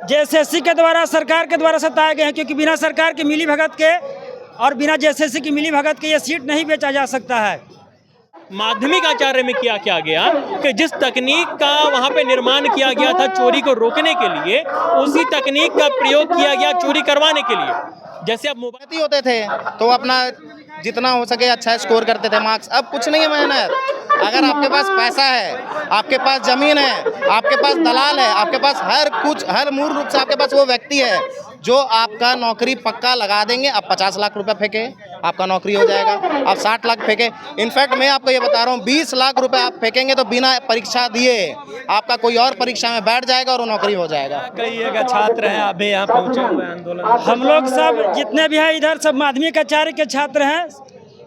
JSSC के द्वारा, सरकार के द्वारा सताए गए हैं, क्योंकि बिना सरकार की मिलीभगत के और बिना जेएसएससी की मिलीभगत के ये सीट नहीं बेचा जा सकता है। माध्यमिक आचार्य में क्या किया गया कि जिस तकनीक का वहाँ पे निर्माण किया गया था चोरी को रोकने के लिए, उसी तकनीक का प्रयोग किया गया चोरी करवाने के लिए। जैसे अब मोबाइल होते थे तो अपना जितना हो सके अच्छा स्कोर करते थे मार्क्स। अब कुछ नहीं है मेहनत। अगर आपके पास पैसा है, आपके पास जमीन है, आपके पास दलाल है, आपके पास हर कुछ, हर मूल रूप से आपके पास वो व्यक्ति है जो आपका नौकरी पक्का लगा देंगे। आप 50 लाख रुपए फेंके, आपका नौकरी हो जाएगा। आप 60 लाख फेंके, इनफैक्ट मैं आपको ये बता रहा हूँ 20 लाख रुपए आप फेंकेंगे तो बिना परीक्षा दिए आपका कोई और परीक्षा में बैठ जाएगा और वो नौकरी हो जाएगा। कहिएगा छात्र हैं अभी यहाँ पहुँचे हुए आंदोलन, हम लोग सब जितने भी हैं इधर सब माध्यमिक आचार्य के छात्र हैं,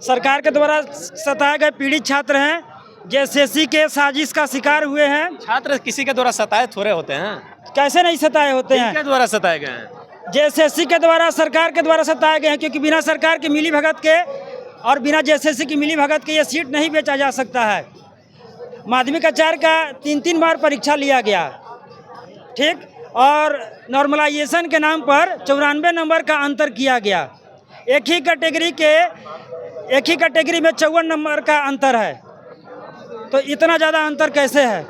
सरकार के द्वारा सताए गए पीड़ित छात्र हैं, जेएसएससी के साजिश का शिकार हुए हैं। छात्र किसी के द्वारा सताए थोड़े होते हैं, कैसे नहीं सताए होते हैं? किसके द्वारा सताए गए हैं? जेएसएससी के द्वारा, सरकार के द्वारा सताए गए हैं, क्योंकि बिना सरकार की मिलीभगत के और बिना जेएसएससी की मिलीभगत के ये सीट नहीं बेचा जा सकता है। माध्यमिक आचार्य का 3-3 बार परीक्षा लिया गया, ठीक, और नॉर्मलाइजेशन के नाम पर 94 नंबर का अंतर किया गया। एक ही कैटेगरी में 54 नंबर का अंतर है, तो इतना ज़्यादा अंतर कैसे है?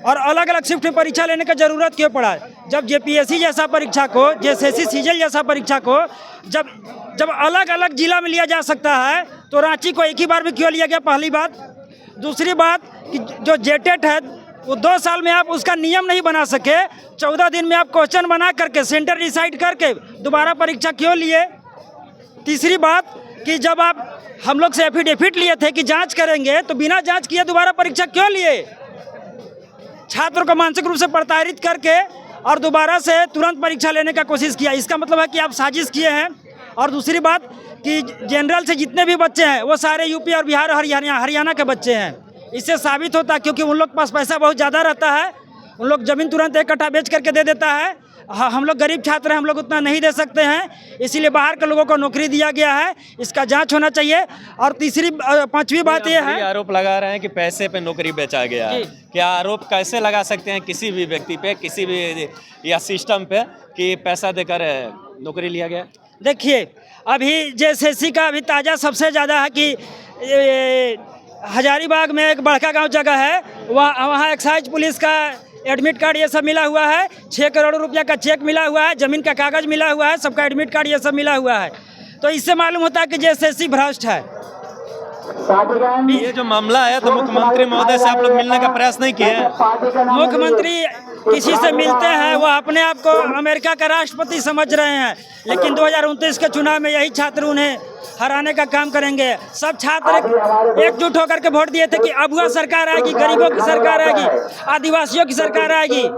और अलग अलग शिफ्ट में परीक्षा लेने का ज़रूरत क्यों पड़ा? जब जेपीएससी जैसा परीक्षा को, जेएसएससी सीजीएल जैसा परीक्षा को जब अलग अलग जिला में लिया जा सकता है तो रांची को एक ही बार में क्यों लिया गया? पहली बात। दूसरी बात कि जो जेटेट है वो 2 साल में आप उसका नियम नहीं बना सके, 14 दिन में आप क्वेश्चन बना करके सेंटर डिसाइड करके दोबारा परीक्षा क्यों लिए? तीसरी बात कि जब आप हम लोग से एफिडेविट लिए थे कि जांच करेंगे, तो बिना जांच किए दोबारा परीक्षा क्यों लिए? छात्रों को मानसिक रूप से प्रताड़ित करके और दोबारा से तुरंत परीक्षा लेने का कोशिश किया। इसका मतलब है कि आप साजिश किए हैं। और दूसरी बात कि जनरल से जितने भी बच्चे हैं वो सारे यूपी और बिहार और हरियाणा के बच्चे हैं। इससे साबित होता है, क्योंकि उन लोग के पास पैसा बहुत ज़्यादा रहता है, उन लोग ज़मीन तुरंत 1 कट्ठा बेच करके दे देता है। हम लोग गरीब छात्र हैं, हम लोग उतना नहीं दे सकते हैं, इसीलिए बाहर के लोगों को नौकरी दिया गया है। इसका जांच होना चाहिए। और पांचवी बात ये है, आरोप लगा रहे हैं कि पैसे पे नौकरी बेचा गया है। क्या आरोप कैसे लगा सकते हैं किसी भी व्यक्ति पे, किसी भी या सिस्टम पे कि पैसा देकर नौकरी लिया गया? देखिए अभी जेएसएससी का अभी ताज़ा सबसे ज़्यादा है कि हजारीबाग में एक बड़का गांव जगह है, वहाँ एक्साइज पुलिस का एडमिट कार्ड ये सब मिला हुआ है, 6 करोड़ रुपया का चेक मिला हुआ है, ज़मीन का कागज़ मिला हुआ है, सबका एडमिट कार्ड ये सब मिला हुआ है। तो इससे मालूम होता है कि जेएसएससी भ्रष्ट है। ये जो मामला है तो मुख्यमंत्री महोदय से आप लोग मिलने का प्रयास नहीं किए? मुख्यमंत्री किसी से मिलते हैं वो अपने आप को अमेरिका का राष्ट्रपति समझ रहे हैं, लेकिन 2029 के चुनाव में यही छात्र उन्हें हराने का काम करेंगे। सब छात्र एकजुट होकर के वोट दिए थे कि अब वह सरकार आएगी, गरीबों की सरकार आएगी, आदिवासियों की सरकार आएगी,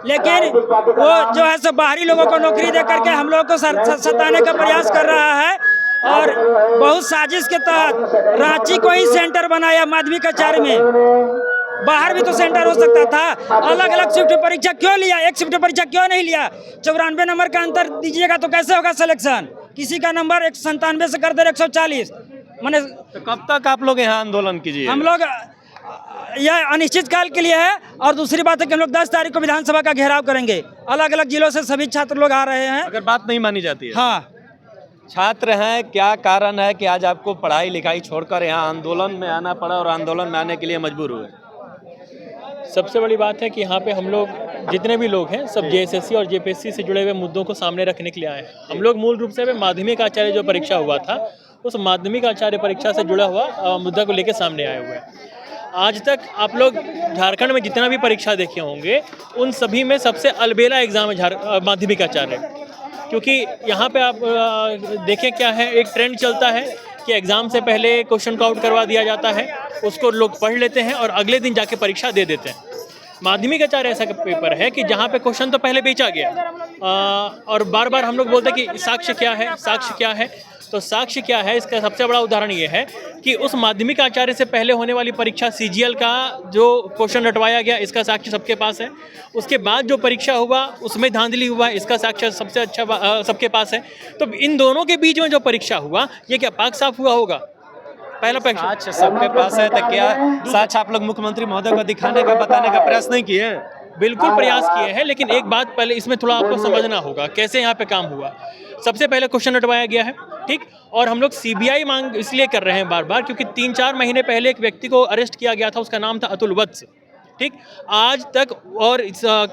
लेकिन वो जो है सब बाहरी लोगों को नौकरी दे करके हम लोगों को सताने का प्रयास कर रहा है। और बहुत साजिश के तहत रांची को ही सेंटर बनाया माध्यमिक आचार्य में। बाहर भी तो सेंटर हो सकता था। अलग अलग शिफ्ट परीक्षा क्यों लिया? एक शिफ्ट परीक्षा क्यों नहीं लिया? 94 नंबर का अंतर दीजिएगा तो कैसे होगा सिलेक्शन? किसी का नंबर 197 से कर दे 140, मैंने तो कब तक आप लोग यहाँ आंदोलन कीजिए? हम लोग यह अनिश्चित काल के लिए है। और दूसरी बात है कि हम लोग 10 तारीख को विधानसभा का घेराव करेंगे। अलग अलग जिलों से सभी छात्र लोग आ रहे हैं। अगर बात नहीं मानी जाती है? हाँ, छात्र हैं, क्या कारण है कि आज आपको पढ़ाई लिखाई छोड़कर यहाँ आंदोलन में आना पड़ा और आंदोलन में आने के लिए मजबूर हुए? सबसे बड़ी बात है कि यहाँ पे हम लोग जितने भी लोग हैं सब जेएसएससी और जेपीएससी से जुड़े हुए मुद्दों को सामने रखने के लिए आए हैं। हम लोग मूल रूप से माध्यमिक आचार्य जो परीक्षा हुआ था उस माध्यमिक आचार्य परीक्षा से जुड़ा हुआ मुद्दा को लेकर सामने आए हुए हैं। आज तक आप लोग झारखंड में जितना भी परीक्षा देखे होंगे उन सभी में सबसे अलबेला एग्ज़ाम है माध्यमिक आचार्य, क्योंकि यहाँ पे आप देखें क्या है, एक ट्रेंड चलता है कि एग्ज़ाम से पहले क्वेश्चन को आउट करवा दिया जाता है, उसको लोग पढ़ लेते हैं और अगले दिन जाके परीक्षा दे देते हैं। माध्यमिक आचार्य ऐसा पेपर है कि जहाँ पे क्वेश्चन तो पहले बेचा गया और बार बार हम लोग बोलते हैं कि साक्ष्य क्या है, साक्ष्य क्या है। तो साक्ष्य क्या है, इसका सबसे बड़ा उदाहरण ये है कि उस माध्यमिक आचार्य से पहले होने वाली परीक्षा सीजीएल का जो क्वेश्चन रटवाया गया, इसका साक्ष्य सबके पास है। उसके बाद जो परीक्षा हुआ उसमें धांधली हुआ, इसका साक्ष्य सबसे अच्छा सबके पास है। तो इन दोनों के बीच में जो परीक्षा हुआ ये क्या पाक साफ हुआ होगा? पहला परीक्षा साक्ष्य सबके पास है, तो क्या साक्ष्य आप लोग मुख्यमंत्री महोदय को दिखाने का, बताने का प्रयास नहीं किए? बिल्कुल प्रयास किए हैं, लेकिन एक बात पहले इसमें थोड़ा आपको समझना होगा कैसे यहाँ पे काम हुआ। सबसे पहले क्वेश्चन हटवाया गया है, ठीक, और हम लोग सीबीआई मांग इसलिए कर रहे हैं बार बार क्योंकि 3-4 महीने पहले एक व्यक्ति को अरेस्ट किया गया था, उसका नाम था अतुल वत्स, ठीक। आज तक और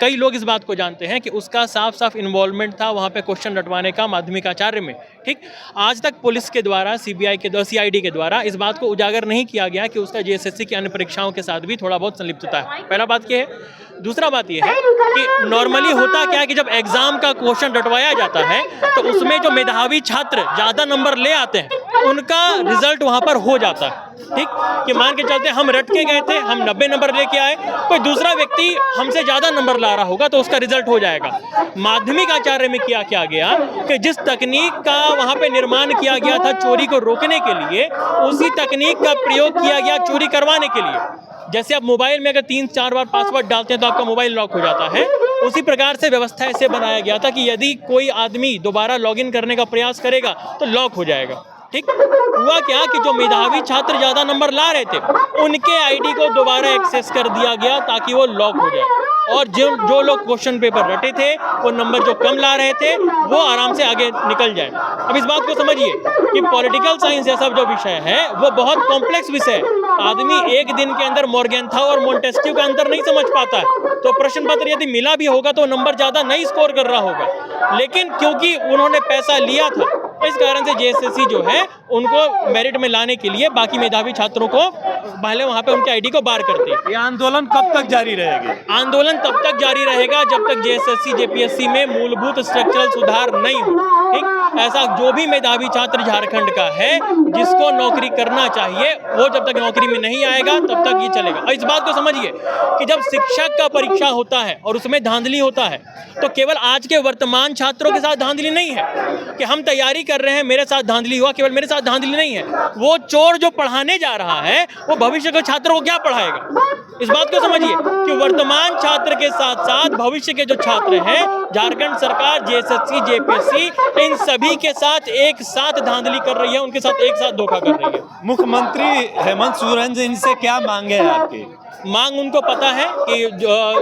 कई लोग इस बात को जानते हैं कि उसका साफ साफ इन्वॉल्वमेंट था वहाँ पे क्वेश्चन रटवाने का माध्यमिक आचार्य में, ठीक। आज तक पुलिस के द्वारा, सीबीआई के द्वारा, सीआईडी के द्वारा इस बात को उजागर नहीं किया गया कि उसका जेएसएससी की अन्य परीक्षाओं के साथ भी थोड़ा बहुत संलिप्तता है। पहला बात यह है। दूसरा बात यह है कि नॉर्मली होता क्या है कि जब एग्जाम का क्वेश्चन रटवाया जाता है तो उसमें जो मेधावी छात्र ज़्यादा नंबर ले आते हैं उनका रिजल्ट वहाँ पर हो जाता है, ठीक। कि मान के चलते हम रट के गए थे, हम 90 नंबर लेके आए, कोई दूसरा व्यक्ति हमसे ज़्यादा नंबर ला रहा होगा तो उसका रिजल्ट हो जाएगा। माध्यमिक आचार्य में क्या गया कि जिस तकनीक का वहाँ पे निर्माण किया गया था चोरी को रोकने के लिए, उसी तकनीक का प्रयोग किया गया चोरी करवाने के लिए। जैसे आप मोबाइल में अगर 3-4 बार पासवर्ड डालते हैं तो आपका मोबाइल लॉक हो जाता है, उसी प्रकार से व्यवस्था ऐसे बनाया गया था कि यदि कोई आदमी दोबारा लॉगिन करने का प्रयास करेगा तो लॉक हो जाएगा, ठीक। हुआ क्या कि जो मेधावी छात्र ज़्यादा नंबर ला रहे थे उनके आईडी को दोबारा एक्सेस कर दिया गया ताकि वो लॉक हो जाए, और जो लोग क्वेश्चन पेपर रटे थे वो नंबर जो कम ला रहे थे वो आराम से आगे निकल जाए। अब इस बात को समझिए कि पॉलिटिकल साइंस जैसा जो विषय है वो बहुत कॉम्प्लेक्स विषय है। आदमी एक दिन के अंदर मॉर्गेंथौ और मोंटेस्क्यू का अंतर नहीं समझ पाता है, तो प्रश्न पत्र यदि मिला भी होगा तो नंबर ज़्यादा नहीं स्कोर कर रहा होगा। लेकिन क्योंकि उन्होंने पैसा लिया था इस कारण से जेएसएससी जो है उनको मेरिट में लाने के लिए बाकी मेधावी छात्रों को पहले वहाँ पे उनके आईडी को बार करते हैं। ये आंदोलन कब तक जारी रहेगी? आंदोलन तब तक जारी रहेगा जब तक जेएसएससी जेपीएससी में मूलभूत स्ट्रक्चरल सुधार नहीं हो, ठीक। ऐसा जो भी मेधावी छात्र झारखंड का है जिसको नौकरी करना चाहिए वो जब तक नौकरी में नहीं आएगा तब तक ये चलेगा। और इस बात को समझिए कि जब शिक्षक का परीक्षा होता है और उसमें धांधली होता है तो केवल आज के वर्तमान छात्रों के साथ धांधली नहीं है कि हम तैयारी कर रहे हैं मेरे साथ धांधली हुआ, केवल मेरे साथ धांधली नहीं है। वो चोर जो पढ़ाने जा रहा है वो भविष्य के छात्रों को क्या पढ़ाएगा। इस बात को समझिए कि वर्तमान छात्र के साथ साथ भविष्य के जो छात्र हैं झारखंड सरकार जेएसएससी जेपीएससी इन सभी के साथ एक साथ धांधली कर रही है, उनके साथ एक साथ धोखा कर रही है। मुख्यमंत्री हेमंत सोरेन जी इनसे क्या मांगे हैं आपकी? मांग उनको पता है कि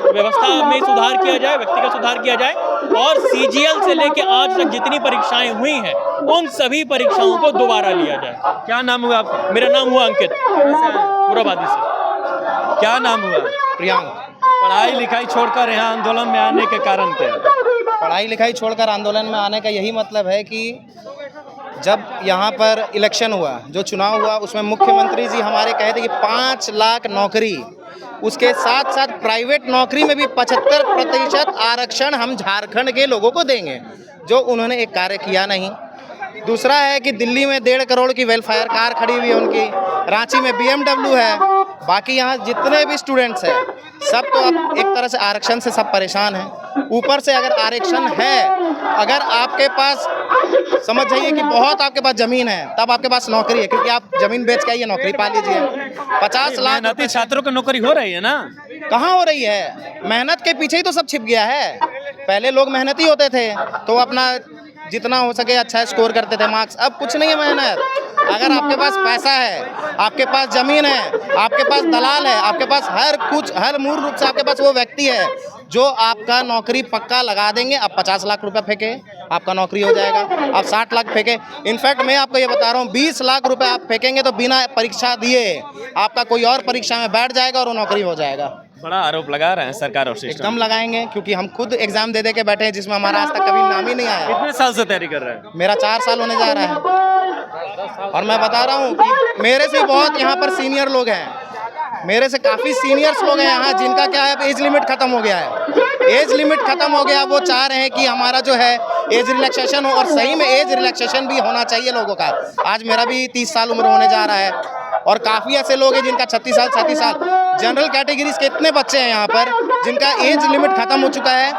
व्यवस्था में सुधार किया जाए, व्यक्तिगत सुधार किया जाए, और सीजीएल से लेके आज तक जितनी परीक्षाएं हुई हैं उन सभी परीक्षाओं को दोबारा लिया जाए। क्या नाम हुआ आपका? मेरा नाम हुआ अंकित, मुराबादी से। क्या नाम हुआ? प्रियांक। पढ़ाई लिखाई छोड़कर यहाँ आंदोलन में आने के कारण क्या? पढ़ाई लिखाई छोड़कर आंदोलन में आने का यही मतलब है कि जब यहाँ पर इलेक्शन हुआ, जो चुनाव हुआ, उसमें मुख्यमंत्री जी हमारे कहे थे कि 5 लाख नौकरी, उसके साथ साथ प्राइवेट नौकरी में भी 75% आरक्षण हम झारखंड के लोगों को देंगे, जो उन्होंने एक कार्य किया नहीं। दूसरा है कि दिल्ली में 1.5 करोड़ की वेलफेयर कार खड़ी हुई है उनकी, रांची में BMW है, बाकी यहाँ जितने भी स्टूडेंट्स हैं सब तो अब एक तरह से आरक्षण से सब परेशान हैं। ऊपर से अगर आरक्षण है, अगर आपके पास समझ जाइए कि बहुत आपके पास ज़मीन है तब आपके पास नौकरी है, क्योंकि आप ज़मीन बेच के आइए नौकरी पा लीजिए। 50 लाख मेहनती छात्रों को नौकरी हो रही है ना? कहाँ हो रही है? मेहनत के पीछे ही तो सब छिप गया है। पहले लोग मेहनती होते थे तो अपना जितना हो सके अच्छा स्कोर करते थे मार्क्स, अब कुछ नहीं है मेहनत। अगर आपके पास पैसा है, आपके पास ज़मीन है, आपके पास दलाल है, आपके पास हर मूल रूप से आपके पास वो व्यक्ति है जो आपका नौकरी पक्का लगा देंगे। आप 50 लाख रुपए फेंके आपका नौकरी हो जाएगा, आप 60 लाख फेंके, इनफैक्ट मैं आपको ये बता रहा हूँ 20 लाख रुपए आप फेंकेंगे तो बिना परीक्षा दिए आपका कोई और परीक्षा में बैठ जाएगा और वो नौकरी हो जाएगा। बड़ा आरोप लगा रहे हैं सरकार और सिस्टम। एकदम लगाएंगे, क्योंकि हम खुद एग्जाम दे के बैठे हैं जिसमें हमारा आज तक कभी नाम ही नहीं आया। कितने साल से तैयारी कर रहे हैं? मेरा 4 साल होने जा रहा है, और मैं बता रहा हूँ कि मेरे से बहुत यहाँ पर सीनियर लोग हैं, मेरे से काफ़ी सीनियर्स लोग हैं यहाँ जिनका क्या है एज लिमिट खत्म हो गया है। एज लिमिट खत्म हो गया, वो चाह रहे हैं कि हमारा जो है एज रिलैक्सेशन हो, और सही में एज रिलैक्सेशन भी होना चाहिए लोगों का। आज मेरा भी 30 साल उम्र होने जा रहा है, और काफ़ी ऐसे लोग हैं जिनका 36 साल 37 साल। जनरल कैटेगरीज के इतने बच्चे हैं यहाँ पर जिनका एज लिमिट खत्म हो चुका है,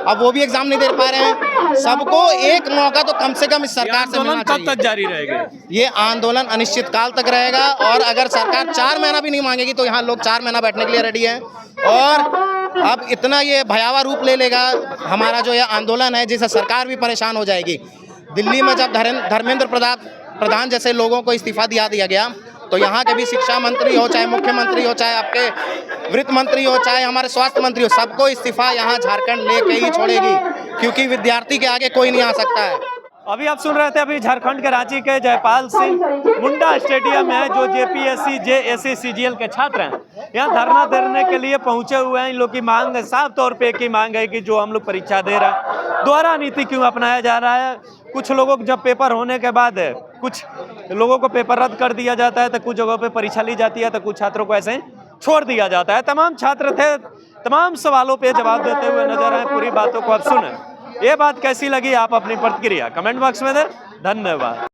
अब वो भी एग्जाम नहीं दे पा रहे हैं। सबको एक मौका तो कम से कम इस सरकार से मिलना चाहिए। कब तक जारी रहेगी ये आंदोलन? अनिश्चित काल तक रहेगा, और अगर सरकार 4 महीना भी नहीं मांगेगी तो यहाँ लोग 4 महीना बैठने के लिए रेडी हैं। और अब इतना ये भयावह रूप ले लेगा हमारा जो ये आंदोलन है, जिससे सरकार भी परेशान हो जाएगी। दिल्ली में जब धर्मेंद्र प्रधान जैसे लोगों को इस्तीफा दिया गया तो यहाँ के भी शिक्षा मंत्री हो, चाहे मुख्यमंत्री हो, चाहे आपके वित्त मंत्री हो, चाहे हमारे स्वास्थ्य मंत्री हो, सबको इस्तीफा यहाँ झारखंड लेके ही छोड़ेगी, क्योंकि विद्यार्थी के आगे कोई नहीं आ सकता है। अभी आप सुन रहे थे, अभी झारखंड के रांची के जयपाल सिंह मुंडा स्टेडियम है, जो जेपीएससी जेएससी सीजीएल के छात्र हैं, यहाँ धरना देने के लिए पहुंचे हुए हैं। इन लोग की मांग साफ तौर पे एक ही मांग है कि जो हम लोग परीक्षा दे रहे हैं, दोहरा नीति क्यों अपनाया जा रहा है। कुछ लोगों को जब पेपर होने के बाद कुछ लोगों को पेपर रद्द कर दिया जाता है, तो कुछ जगहों पे परीक्षा ली जाती है, तो कुछ छात्रों को ऐसे ही छोड़ दिया जाता है। तमाम छात्र थे, तमाम सवालों पे जवाब देते हुए नजर आए। पूरी बातों को अब सुने। ये बात कैसी लगी, आप अपनी प्रतिक्रिया कमेंट बॉक्स में दें। धन्यवाद।